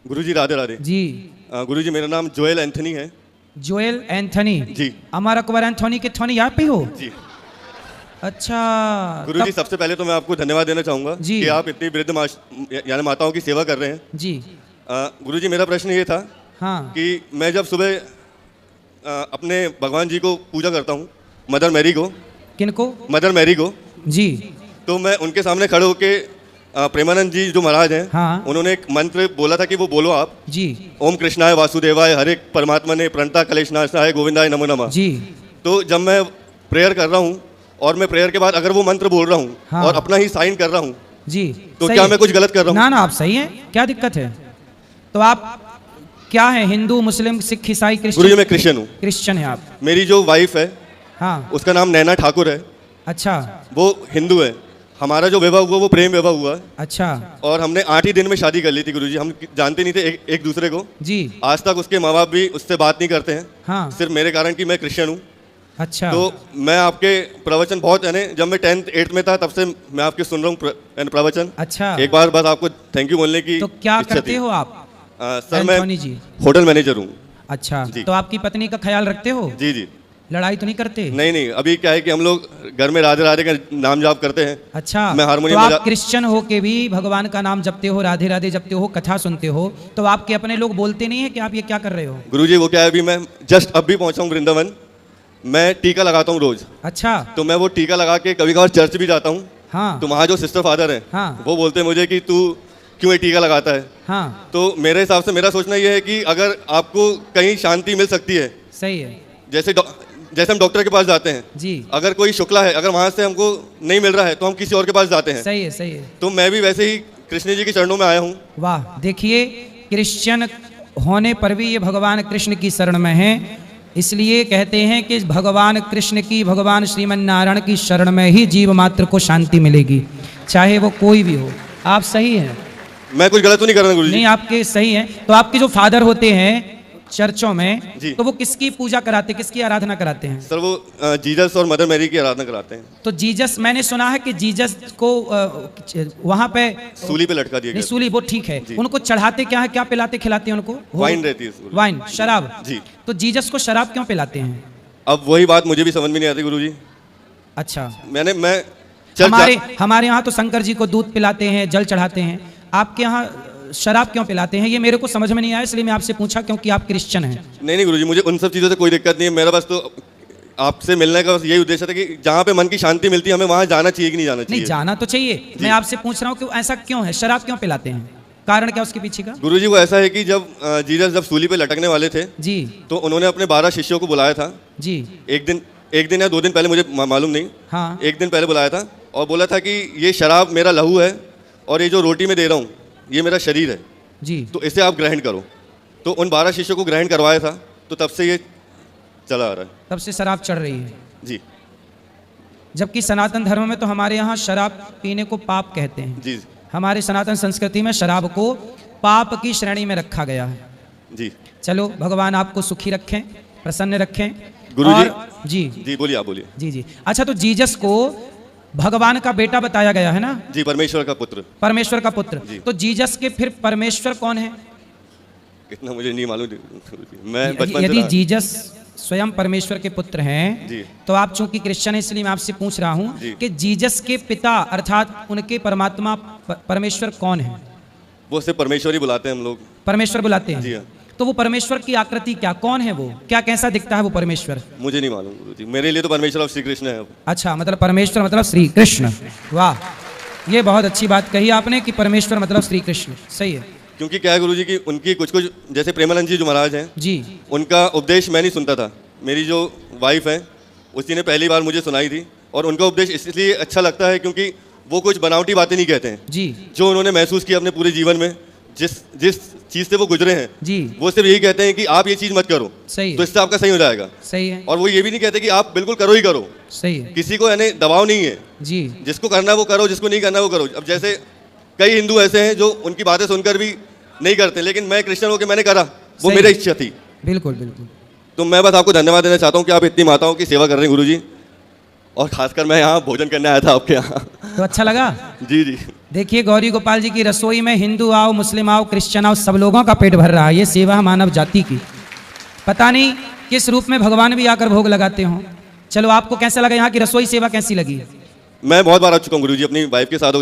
गुरुजी राधे राधे जी। गुरुजी मेरा नाम Joel Anthony है। जोएल एंथनी जी। अमर अकबर एंथोनी के थोनी यहाँ पे हो? जी। अच्छा। गुरुजी सबसे पहले तो मैं आपको धन्यवाद देना चाहूँगा जी। कि आप इतनी वृद्ध यानी माताओं की सेवा कर रहे हैं। जी। गुरुजी मेरा प्रश्न ये था हाँ। कि मैं जब सुबह अपने भगवान जी को पूजा करता हूँ, मदर मैरी को। किनको? मदर मैरी को। जी। तो मैं उनके सामने खड़े होके प्रेमानंद जी जो महाराज हैं, हाँ। उन्होंने एक मंत्र बोला था कि वो बोलो आप। जी। ओम कृष्णाय वासुदेवाय हरे परमात्मा ने प्रणता कलेशनाशाय गोविंदाय नमो नमः। जी। तो जब मैं प्रेयर कर रहा हूँ और मैं प्रेयर के बाद अगर वो मंत्र बोल रहा हूँ हाँ। और अपना ही साइन कर रहा हूँ, जी, तो सही क्या है। मैं कुछ गलत कर रहा हूँ? ना ना, आप सही हैं, क्या दिक्कत है? तो आप क्या हैं, हिंदू, मुस्लिम, सिख, ईसाई, गुरुजी क्रिश्चियन? मैं क्रिश्चियन हूँ। क्रिश्चियन है आप? मेरी जो वाइफ है हाँ। उसका नाम नैना ठाकुर है। अच्छा। वो हिंदू है। हमारा जो विवाह हुआ वो प्रेम विवाह हुआ। अच्छा। और हमने 8 ही दिन में शादी कर ली थी गुरुजी। हम जानते नहीं थे एक दूसरे को। जी। आज तक उसके माँ बाप भी उससे बात नहीं करते हैं। हाँ। सिर्फ मेरे कारण कि मैं क्रिश्चियन हूँ। अच्छा। तो मैं आपके प्रवचन बहुत, यानी जब मैं 10th 8th में था तब से मैं आपके सुन रहा हूँ प्रवचन। अच्छा। एक बार बस आपको थैंक यू बोलने की तो क्या इच्छा करते थी। हो आप? सर मैं एंथोनी जी। होटल मैनेजर हूँ। अच्छा, जी। तो आपकी पत्नी का ख्याल रखते हो? जी जी। लड़ाई तो नहीं करते? नहीं नहीं, अभी क्या है कि हम लोग घर में राधे राधे का नाम जाप करते हैं। अच्छा। मैं तो हारमोनियम आप क्रिश्चियन हो के भी भगवान का नाम जपते हो, राधे राधे जपते हो, कथा सुनते हो, तो आपके अपने लोग बोलते नहीं है कि आप ये क्या कर रहे हो? गुरुजी वो क्या है, अभी मैं जस्ट अब भी पहुंचा हूँ वृंदावन। मैं टीका लगाता हूँ रोज। अच्छा। तो मैं वो टीका लगा के कभी कभार चर्च भी जाता हूँ। हाँ। तो वहाँ जो सिस्टर फादर है हाँ। वो बोलते हैं मुझे कि तू क्यों ये टीका लगाता है। हाँ। तो मेरे हिसाब से मेरा सोचना ये है कि अगर आपको कहीं शांति मिल सकती है, सही है। जैसे हम डॉक्टर के पास जाते हैं, जी। अगर कोई शुक्ला है, अगर वहाँ से हमको नहीं मिल रहा है तो हम किसी और के पास जाते हैं। सही है, सही है। तो मैं भी वैसे ही कृष्ण जी के चरणों में आया हूँ। वाह, देखिए क्रिश्चियन होने पर भी ये भगवान कृष्ण की शरण में है। इसलिए कहते हैं कि भगवान कृष्ण की, भगवान श्रीमन नारायण की शरण में ही जीव मात्र को शांति मिलेगी, चाहे वो कोई भी हो। आप सही हैं, मैं कुछ गलत तो नहीं कर रहा गुरुजी? नहीं, आपके सही हैं। तो आपके जो फादर होते हैं चर्चों में, तो वो किसकी पूजा कराते, किसकी आराधना कराते हैं? सर वो जीसस और मदर मैरी की आराधना कराते हैं। तो जीसस, मैंने सुना है कि जीसस को वहाँ पे सूली पे लटका दिया नहीं, गया। सूली वो ठीक है, उनको चढ़ाते क्या है, क्या पिलाते खिलाते हैं उनको? वाइन रहती है। वाइन, शराब। जी। तो जीसस को शराब क्यों पिलाते हैं? अब वही बात मुझे भी समझ में नहीं आती गुरुजी। अच्छा। मैं हमारे यहाँ तो शंकर जी को दूध पिलाते हैं, जल चढ़ाते हैं। आपके यहाँ शराब क्यों पिलाते हैं? ये मेरे को समझ में नहीं आया, इसलिए मैं आपसे पूछा, क्योंकि आप क्रिश्चियन हैं। नहीं गुरुजी, मुझे उन सब चीज़ों से कोई दिक्कत नहीं है। मेरा बस तो आपसे मिलने का बस यही उद्देश्य था कि जहाँ पे मन की शांति मिलती है हमें वहाँ जाना चाहिए कि नहीं जाना चाहिए? नहीं, जाना तो चाहिए। मैं आपसे पूछ रहा हूँ कि ऐसा क्यों है, शराब क्यों पिलाते हैं, कारण क्या उसके पीछे का? गुरुजी वो ऐसा है कि जब जीसस जब सूली पे लटकने वाले थे जी, तो उन्होंने अपने 12 शिष्यों को बुलाया था। जी। एक दिन या 2 दिन पहले, मुझे मालूम नहीं। हाँ। एक दिन पहले बुलाया था और बोला था कि ये शराब मेरा लहू है और ये जो रोटी मैं दे रहा हूँ ये मेरा शरीर है, जी। तो इसे आप ग्रहण करो। तो उन 12 शिष्यों को ग्रहण करवाया था, तो तब से ये चला आ रहा है। तब से शराब चढ़ रही है। जी। जबकि सनातन धर्म में तो हमारे यहाँ शराब पीने को पाप कहते हैं। जी हमारे सनातन संस्कृति में शराब को पाप की श्रेणी में रखा गया है। जी। चलो, भगवान आपको सुखी रखें, प्रसन्न रखें। गुरुजी। जी जी बोलिए, आप बोलिए। जी जी। अच्छा, तो जीसस को भगवान का बेटा बताया गया है ना? जी, परमेश्वर का पुत्र। परमेश्वर का पुत्र। तो जीसस के फिर परमेश्वर कौन है? इतना मुझे नहीं मालूम, मैं बचपन यदि से जीसस स्वयं परमेश्वर के पुत्र हैं, जी। तो आप चूंकि क्रिश्चियन हैं इसलिए मैं आपसे पूछ रहा हूं कि जीसस के पिता अर्थात उनके परमात्मा परमेश्वर कौन है? वो सिर्फ परमेश्वर ही बुलाते हैं हम लोग। परमेश्वर बुलाते जी हैं? हाँ। तो वो परमेश्वर की आकृति क्या, कौन है वो, क्या कैसा दिखता है वो परमेश्वर? मुझे नहीं मालूम गुरुजी, मेरे लिए तो परमेश्वर और श्री कृष्ण है। अच्छा, मतलब परमेश्वर मतलब श्री कृष्ण। वाह, ये बहुत अच्छी बात कही आपने कि परमेश्वर मतलब श्री कृष्ण। सही है। क्योंकि क्या है गुरुजी कि उनकी कुछ जैसे प्रेमानंद जी जो महाराज हैं जी, उनका उपदेश मैं नहीं सुनता था। मेरी जो वाइफ है उसी ने पहली बार मुझे सुनाई थी, और उनका उपदेश इसलिए अच्छा लगता है क्योंकि वो कुछ बनावटी बातें नहीं कहते हैं। जी। जो उन्होंने महसूस किया अपने पूरे जीवन में, जिस चीज़ से वो गुजरे हैं, जी। वो सिर्फ यही कहते हैं कि आप ये चीज़ मत करो, सही तो इससे आपका सही हो जाएगा। सही है। और वो ये भी नहीं कहते कि आप बिल्कुल करो ही करो। सही है। किसी को यानी दबाव नहीं है। जी। जिसको करना है वो करो, जिसको नहीं करना वो करो। अब जैसे कई हिंदू ऐसे हैं जो उनकी बातें सुनकर भी नहीं करते, लेकिन मैं क्रिश्चियन होकर मैंने करा, वो मेरी इच्छा थी। बिल्कुल बिल्कुल। तो मैं बस आपको धन्यवाद देना चाहता हूँ कि आप इतनी माताओं की सेवा कर रहे हैं गुरुजी। और खासकर मैं यहाँ भोजन करने आया था आपके यहाँ। तो अच्छा लगा। जी जी। देखिए गौरी गोपाल जी की रसोई में हिंदू आओ, मुस्लिम आओ, क्रिश्चियन आओ, सब लोगों का पेट भर रहा है। ये सेवा मानव जाति की। पता नहीं किस रूप में भगवान भी आकर भोग लगाते हों। चलो आपको कैसा लगा, यहाँ की रसोई सेवा कैसी लगी? मैं बहुत बार आ चुका हूँ गुरुजी, अपनी वाइफ के साथ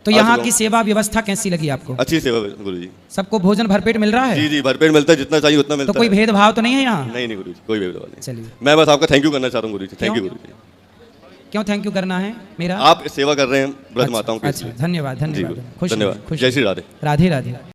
तो यहाँ की सेवा व्यवस्था कैसी लगी आपको? अच्छी सेवा है गुरुजी। सबको भोजन भरपेट मिल रहा है? जी जी, भरपेट मिलता है, जितना चाहिए उतना मिलता तो कोई है। भेदभाव तो नहीं है यहाँ? नहीं नहीं गुरुजी, कोई भेदभाव नहीं। चलिए। मैं बस आपका थैंक यू करना चाहता हूँ गुरुजी। थैंक यू क्यों? गुरुजी। क्यों थैंक यू करना है मेरा? आप सेवा कर रहे हैं ब्रज माताओं की। अच्छा, धन्यवाद जी धन्यवाद। गुरु, खुश धन्यवाद। रहिए, खुश जय श्री रहिए। राधे। राधे राधे।